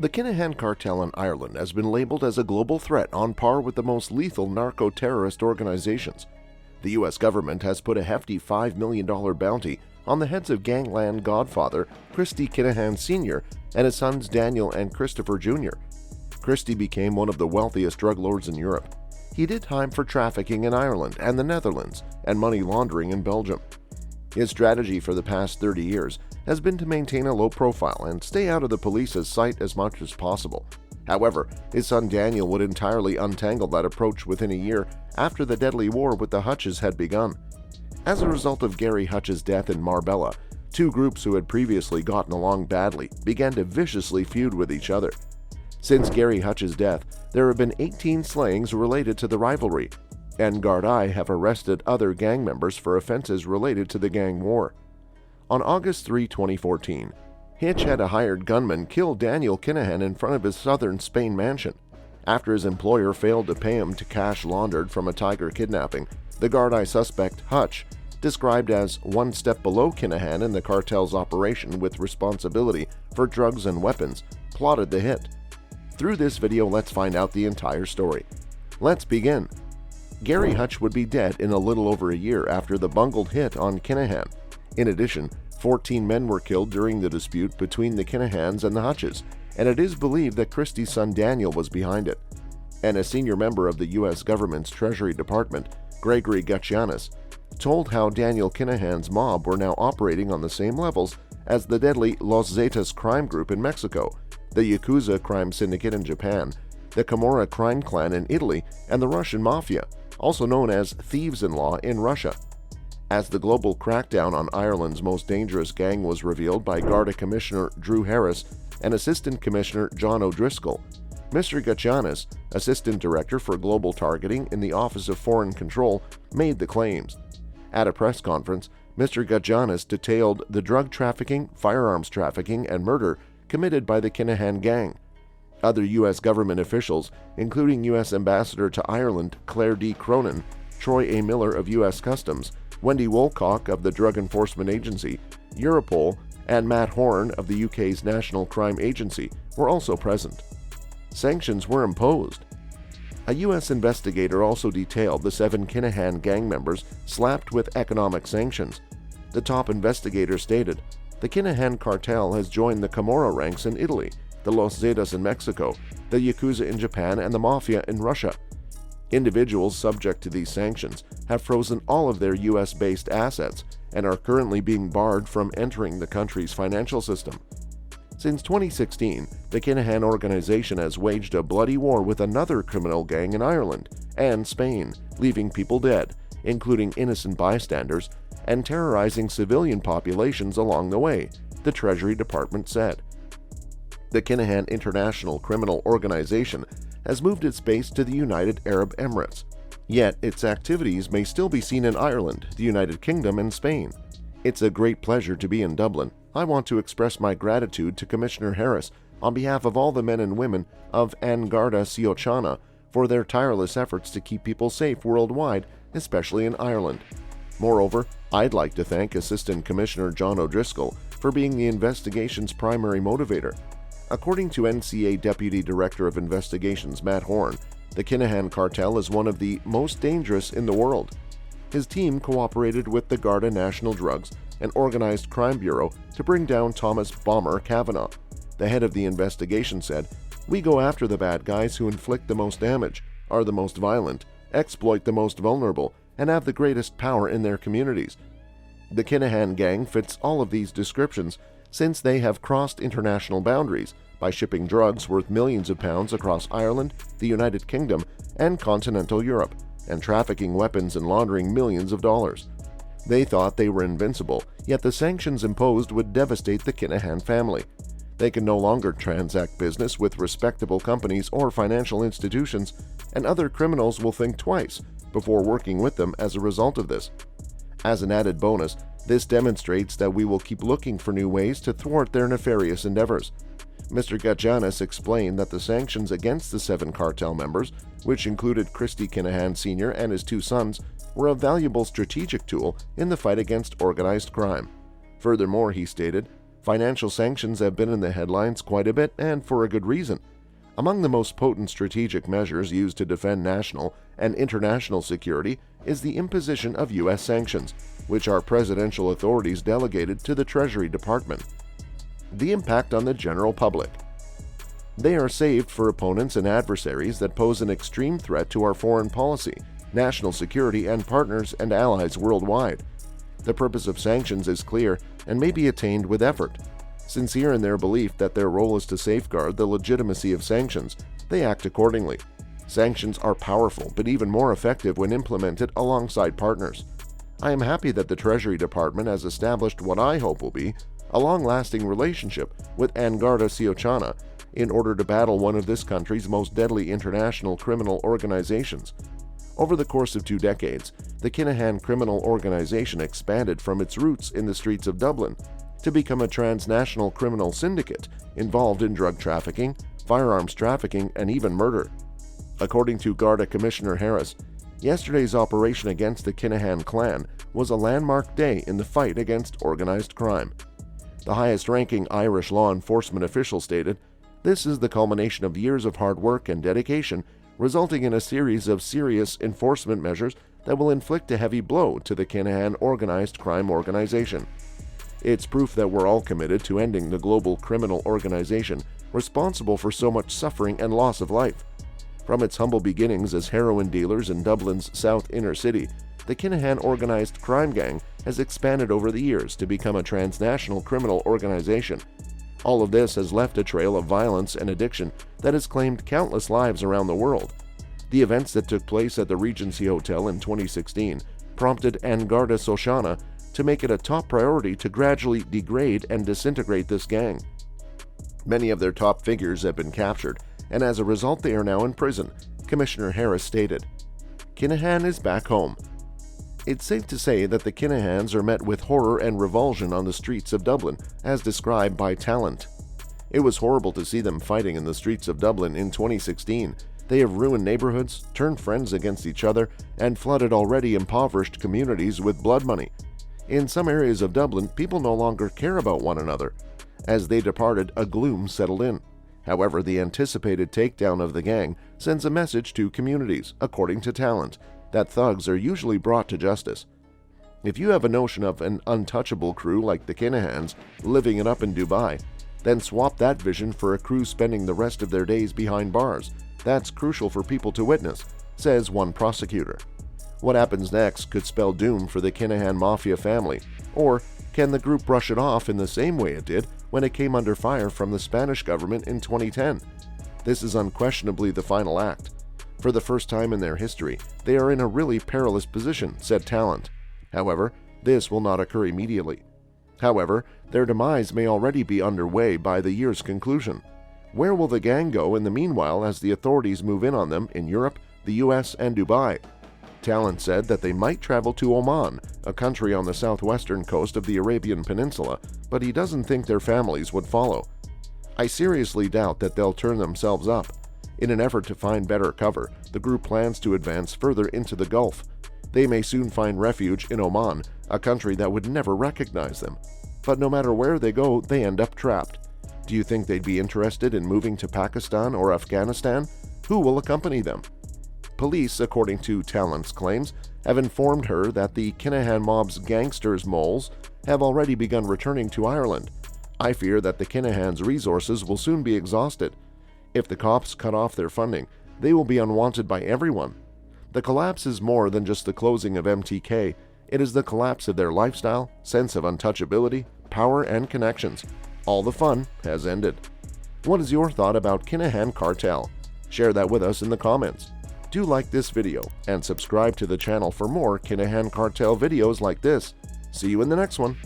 The Kinahan cartel in Ireland has been labeled as a global threat on par with the most lethal narco-terrorist organizations. The U.S. government has put a hefty $5 million bounty on the heads of gangland godfather Christy Kinahan Sr. and his sons Daniel and Christopher Jr. Christy became one of the wealthiest drug lords in Europe. He did time for trafficking in Ireland and the Netherlands and money laundering in Belgium. His strategy for the past 30 years has been to maintain a low profile and stay out of the police's sight as much as possible. However, his son Daniel would entirely untangle that approach within a year after the deadly war with the Hutches had begun. As a result of Gary Hutches' death in Marbella, two groups who had previously gotten along badly began to viciously feud with each other. Since Gary Hutches' death, there have been 18 slayings related to the rivalry, and Gardaí have arrested other gang members for offenses related to the gang war. On August 3, 2014, Hitch had a hired gunman kill Daniel Kinahan in front of his southern Spain mansion. After his employer failed to pay him to cash laundered from a tiger kidnapping, the Gardaí suspect, Hutch, described as one step below Kinahan in the cartel's operation with responsibility for drugs and weapons, plotted the hit. Through this video, let's find out the entire story. Let's begin. Gary Hutch would be dead in a little over a year after the bungled hit on Kinahan. In addition, 14 men were killed during the dispute between the Kinahans and the Hutches, and it is believed that Christy's son Daniel was behind it. And a senior member of the U.S. government's Treasury Department, Gregory Gutchianis, told how Daniel Kinahan's mob were now operating on the same levels as the deadly Los Zetas crime group in Mexico, the Yakuza crime syndicate in Japan, the Camorra crime clan in Italy, and the Russian mafia, also known as thieves-in-law in Russia. As the global crackdown on Ireland's most dangerous gang was revealed by Garda Commissioner Drew Harris and Assistant Commissioner John O'Driscoll, Mr. Gutchianis, Assistant Director for Global Targeting in the Office of Foreign Control, made the claims. At a press conference, Mr. Gutchianis detailed the drug trafficking, firearms trafficking, and murder committed by the Kinahan gang. Other U.S. government officials, including U.S. Ambassador to Ireland Claire D. Cronin, Troy A. Miller of U.S. Customs, Wendy Woolcock of the Drug Enforcement Agency, Europol, and Matt Horn of the UK's National Crime Agency were also present. Sanctions were imposed. A U.S. investigator also detailed the 7 Kinahan gang members slapped with economic sanctions. The top investigator stated, "The Kinahan cartel has joined the Camorra ranks in Italy, the Los Zetas in Mexico, the Yakuza in Japan, and the Mafia in Russia. Individuals subject to these sanctions have frozen all of their U.S.-based assets and are currently being barred from entering the country's financial system." Since 2016, the Kinahan organization has waged a bloody war with another criminal gang in Ireland and Spain, leaving people dead, including innocent bystanders, and terrorizing civilian populations along the way, the Treasury Department said. The Kinahan International Criminal Organization has moved its base to the United Arab Emirates, yet its activities may still be seen in Ireland, the United Kingdom, and Spain. It's a great pleasure to be in Dublin. I want to express my gratitude to Commissioner Harris on behalf of all the men and women of An Garda Síochána for their tireless efforts to keep people safe worldwide, especially in Ireland. Moreover, I'd like to thank Assistant Commissioner John O'Driscoll for being the investigation's primary motivator. According to NCA Deputy Director of Investigations Matt Horn, the Kinahan cartel is one of the most dangerous in the world. His team cooperated with the Garda National Drugs and Organized Crime Bureau to bring down Thomas Bomber Kavanagh. The head of the investigation said, "We go after the bad guys who inflict the most damage, are the most violent, exploit the most vulnerable, and have the greatest power in their communities." The Kinahan gang fits all of these descriptions since they have crossed international boundaries by shipping drugs worth millions of pounds across Ireland, the United Kingdom, and continental Europe, and trafficking weapons and laundering millions of dollars. They thought they were invincible, yet the sanctions imposed would devastate the Kinahan family. They can no longer transact business with respectable companies or financial institutions, and other criminals will think twice before working with them as a result of this. As an added bonus, this demonstrates that we will keep looking for new ways to thwart their nefarious endeavors. Mr. Gutchianis explained that the sanctions against the 7 cartel members, which included Christy Kinahan Sr. and his 2 sons, were a valuable strategic tool in the fight against organized crime. Furthermore, he stated, Financial sanctions have been in the headlines quite a bit, and for a good reason. Among the most potent strategic measures used to defend national and international security is the imposition of U.S. sanctions, which are presidential authorities delegated to the Treasury Department. The impact on the general public. They are saved for opponents and adversaries that pose an extreme threat to our foreign policy, national security, and partners and allies worldwide. The purpose of sanctions is clear and may be attained with effort. Sincere in their belief that their role is to safeguard the legitimacy of sanctions, they act accordingly. Sanctions are powerful, but even more effective when implemented alongside partners. I am happy that the Treasury Department has established what I hope will be a long-lasting relationship with Angarda Síochána in order to battle one of this country's most deadly international criminal organizations. Over the course of 2 decades, the Kinahan criminal organization expanded from its roots in the streets of Dublin to become a transnational criminal syndicate involved in drug trafficking, firearms trafficking, and even murder. According to Garda Commissioner Harris, yesterday's operation against the Kinahan clan was a landmark day in the fight against organized crime. The highest-ranking Irish law enforcement official stated, "This is the culmination of years of hard work and dedication, resulting in a series of serious enforcement measures that will inflict a heavy blow to the Kinahan organized crime organization. It's proof that we're all committed to ending the global criminal organization responsible for so much suffering and loss of life. From its humble beginnings as heroin dealers in Dublin's south inner city, the Kinahan organized crime gang has expanded over the years to become a transnational criminal organization. All of this has left a trail of violence and addiction that has claimed countless lives around the world. The events that took place at the Regency Hotel in 2016 prompted Angarda Síochána to make it a top priority to gradually degrade and disintegrate this gang. Many of their top figures have been captured, and as a result they are now in prison," Commissioner Harris stated. Kinahan is back home. It's safe to say that the Kinahans are met with horror and revulsion on the streets of Dublin, as described by Talent. "It was horrible to see them fighting in the streets of Dublin in 2016. They have ruined neighborhoods, turned friends against each other, and flooded already impoverished communities with blood money. In some areas of Dublin, people no longer care about one another. As they departed, a gloom settled in. However, the anticipated takedown of the gang sends a message to communities, according to Talent, that thugs are usually brought to justice. If you have a notion of an untouchable crew like the Kinahans living it up in Dubai, then swap that vision for a crew spending the rest of their days behind bars. That's crucial for people to witness," says one prosecutor. What happens next could spell doom for the Kinahan mafia family, or can the group brush it off in the same way it did when it came under fire from the Spanish government in 2010? This is unquestionably the final act. For the first time in their history, they are in a really perilous position, said Talent. However, this will not occur immediately. However, their demise may already be underway by the year's conclusion. Where will the gang go in the meanwhile as the authorities move in on them in Europe, the US, and Dubai? Talent said that they might travel to Oman, a country on the southwestern coast of the Arabian Peninsula, but he doesn't think their families would follow. "I seriously doubt that they'll turn themselves up. In an effort to find better cover, the group plans to advance further into the Gulf. They may soon find refuge in Oman, a country that would never recognize them. But no matter where they go, they end up trapped. Do you think they'd be interested in moving to Pakistan or Afghanistan? Who will accompany them?" Police, according to Talent's claims, have informed her that the Kinahan mob's gangsters' moles have already begun returning to Ireland. "I fear that the Kinahans' resources will soon be exhausted. If the cops cut off their funding, they will be unwanted by everyone. The collapse is more than just the closing of MTK. It is the collapse of their lifestyle, sense of untouchability, power, and connections. All the fun has ended." What is your thought about Kinahan cartel? Share that with us in the comments. Do like this video and subscribe to the channel for more Kinahan cartel videos like this. See you in the next one.